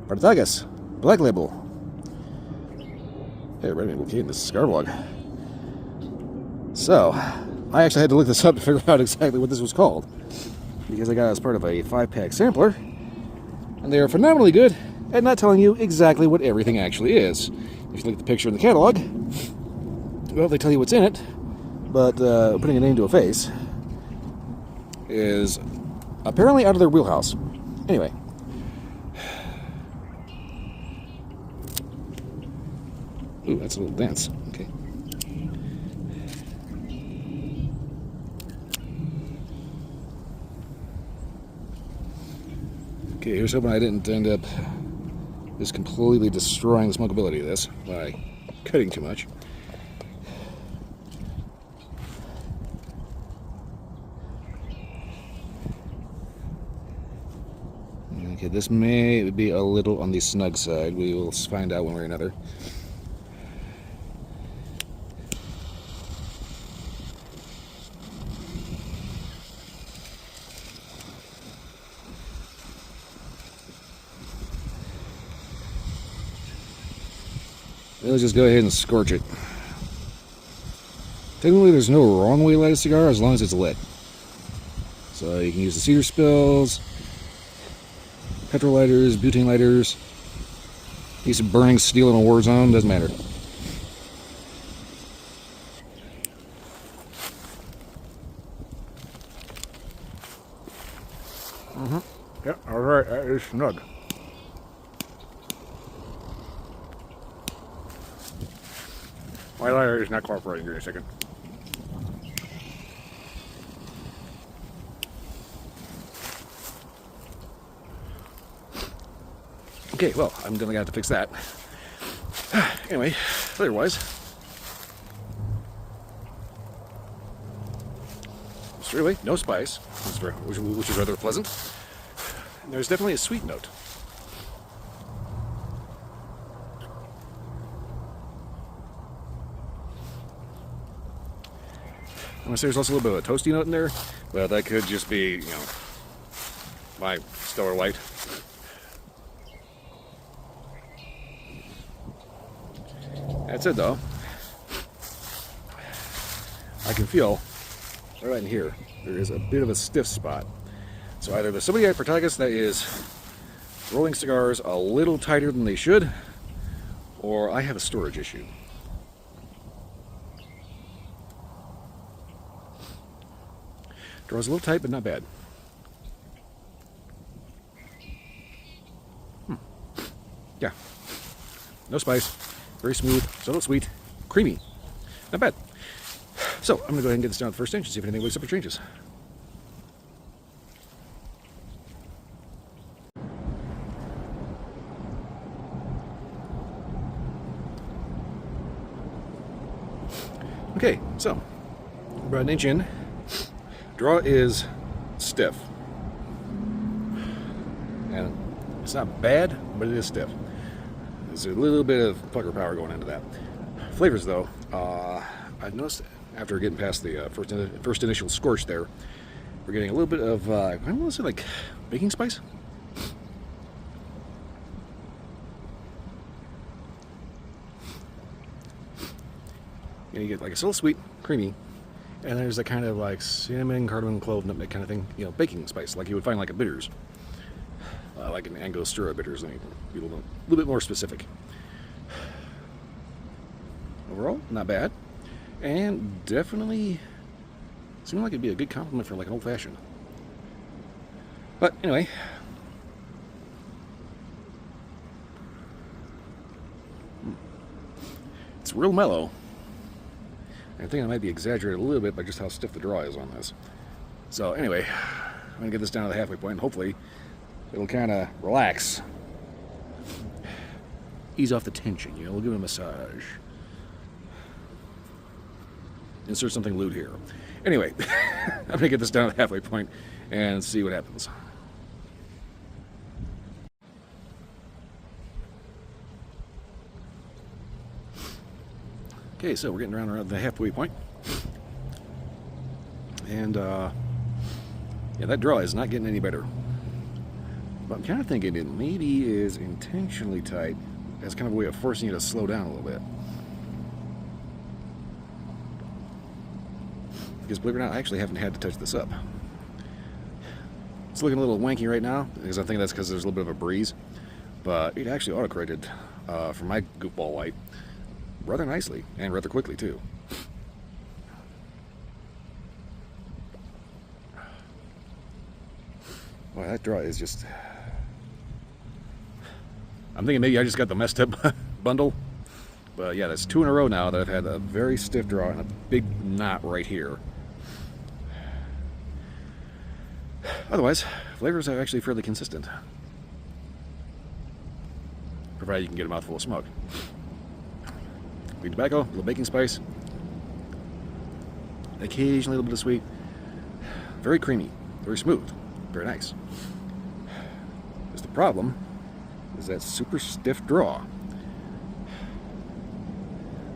Partagas, Black Label. Hey, everybody, I'm in this cigar vlog. So, I actually had to look this up to figure out exactly what this was called, because I got it as part of a 5-pack sampler, and they are phenomenally good at not telling you exactly what everything actually is. If you look at the picture in the catalog, well, they tell you what's in it, but putting a name to a face is apparently out of their wheelhouse. Anyway. Ooh, that's a little dense. Okay. Okay, here's hoping I didn't end up just completely destroying the smokability of this by cutting too much. Okay, this may be a little on the snug side. We will find out one way or another. Let's just go ahead and scorch it. Technically, there's no wrong way to light a cigar as long as it's lit. So you can use the cedar spills, petrol lighters, butane lighters, use some burning steel in a war zone, doesn't matter. Yeah, alright, that is snug. My lighter is not cooperating. Give me a second. Okay, well, I'm gonna have to fix that. Anyway, otherwise, straight away, no spice, which is rather pleasant. And there's definitely a sweet note. I'm gonna say there's also a little bit of a toasty note in there, but that could just be, you know, my stellar light. That's it, though. I can feel right in here there is a bit of a stiff spot. So either there's somebody at Partagas that is rolling cigars a little tighter than they should, or I have a storage issue. Draws a little tight, but not bad. Yeah. No spice. Very smooth. Subtle sweet. Creamy. Not bad. So, I'm going to go ahead and get this down to the first inch and see if anything wakes up or changes. Okay, so, about an inch in. Draw is stiff, and it's not bad, but it is stiff. There's a little bit of pucker power going into that. Flavors, though, I noticed after getting past the first initial scorch there, we're getting a little bit of, I want to say like baking spice. And you get like a little sweet, creamy. And there's that kind of like cinnamon, cardamom, clove, nutmeg kind of thing, you know, baking spice, like you would find like a bitters, like an Angostura bitters, and be a little bit more specific. Overall, not bad, and definitely seemed like it'd be a good compliment for like an old-fashioned. But anyway, it's real mellow. I think I might be exaggerated a little bit by just how stiff the draw is on this. So anyway, I'm going to get this down to the halfway point, and hopefully it'll kind of relax. Ease off the tension, you know, we'll give it a massage. Insert something lewd here. Anyway, I'm going to get this down to the halfway point and see what happens. Okay, so we're getting around the halfway point. And, yeah, that draw is not getting any better. But I'm kind of thinking it maybe is intentionally tight as kind of a way of forcing you to slow down a little bit. Because believe it or not, I actually haven't had to touch this up. It's looking a little wanky right now, because I think that's because there's a little bit of a breeze. But it actually auto-corrected for my goofball light rather nicely, and rather quickly too. Boy, that draw is just... I'm thinking maybe I just got the messed up bundle. But yeah, that's 2 in a row now that I've had a very stiff draw and a big knot right here. Otherwise, flavors are actually fairly consistent. Provided you can get a mouthful of smoke. Green tobacco, a little baking spice. Occasionally a little bit of sweet. Very creamy, very smooth, very nice. Just the problem is that super stiff draw.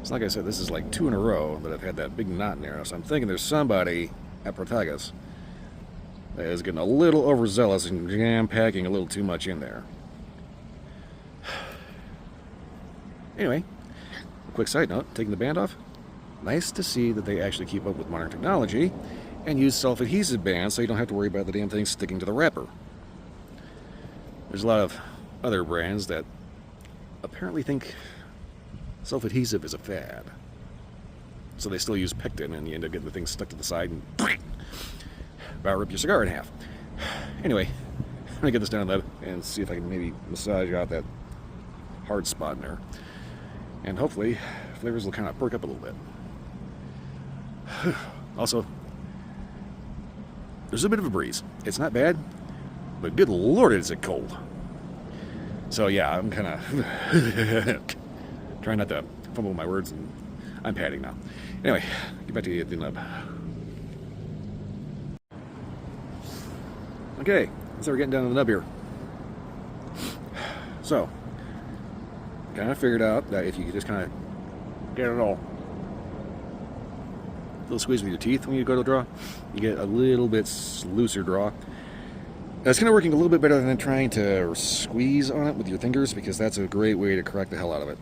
So like I said, this is like 2 in a row that I've had that big knot in there. So I'm thinking there's somebody at Partagas that is getting a little overzealous and jam-packing a little too much in there. Anyway, a quick side note, taking the band off, nice to see that they actually keep up with modern technology and use self-adhesive bands so you don't have to worry about the damn thing sticking to the wrapper. There's a lot of other brands that apparently think self-adhesive is a fad. So they still use pectin and you end up getting the thing stuck to the side and about rip your cigar in half. Anyway, I'm gonna get this down low and see if I can maybe massage out that hard spot in there. And hopefully flavors will kind of perk up a little bit. Also, there's a bit of a breeze. It's not bad, but good lord is it cold. So yeah, I'm kind of trying not to fumble my words, and I'm padding now. Anyway, get back to the nub. Okay, so we're getting down to the nub here. So, kind of figured out that if you could just kind of get it all, a little squeeze with your teeth when you go to draw, you get a little bit looser draw. That's kind of working a little bit better than trying to squeeze on it with your fingers, because that's a great way to crack the hell out of it.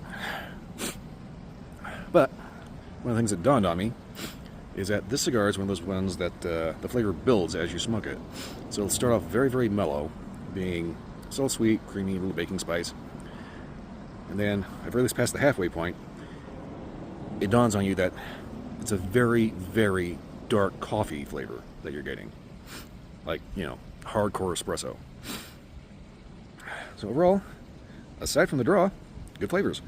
But one of the things that dawned on me is that this cigar is one of those ones that the flavor builds as you smoke it. So it'll start off very, very mellow, being so sweet, creamy, little baking spice. And then, at very least past the halfway point, it dawns on you that it's a very, very dark coffee flavor that you're getting. Like, you know, hardcore espresso. So overall, aside from the draw, good flavors.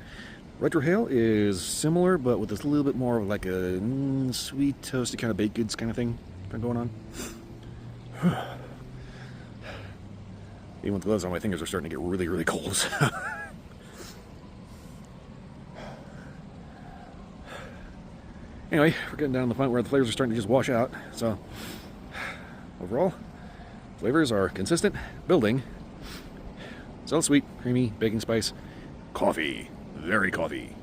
Retrohale is similar, but with a little bit more of like a sweet, toasty kind of baked goods kind of thing going on. Even with the gloves on, my fingers are starting to get really, really cold. Anyway, we're getting down to the point where the flavors are starting to just wash out. So, overall, flavors are consistent, building. So sweet, creamy, baking spice, coffee. Very coffee.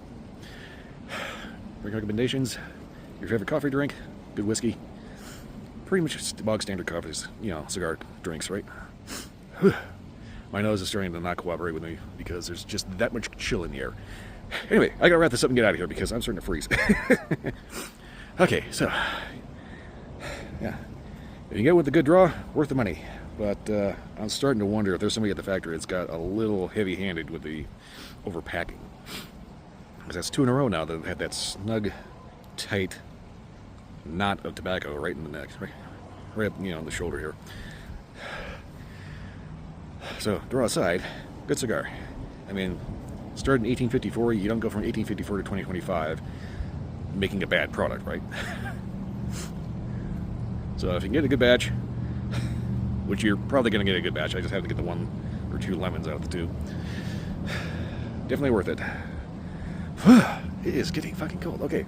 Drink recommendations: your favorite coffee drink, good whiskey. Pretty much just bog standard coffees, you know, cigar drinks, right? My nose is starting to not cooperate with me because there's just that much chill in the air. Anyway, I gotta wrap this up and get out of here because I'm starting to freeze. Okay, so yeah, if you get with a good draw, worth the money. But I'm starting to wonder if there's somebody at the factory that's got a little heavy-handed with the overpacking. Because that's 2 in a row now that I've had that snug, tight knot of tobacco right in the neck, right up, you know, on the shoulder here. So, draw aside, good cigar. I mean, started in 1854, you don't go from 1854 to 2025 making a bad product, right? So if you can get a good batch, which you're probably going to get a good batch, I just have to get the 1 or 2 lemons out of the 2. Definitely worth it. It is getting fucking cold. Okay,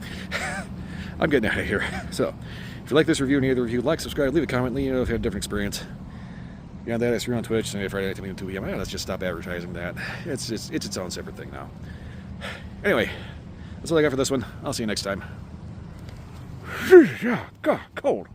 I'm getting out of here. So, if you like this review, any other review, like, subscribe, leave a comment, let me know if you have a different experience. Beyond that, I stream on Twitch, Sunday, Friday night, 2 p.m. Let's just stop advertising that. It's its own separate thing now. Anyway, that's all I got for this one. I'll see you next time. God, cold.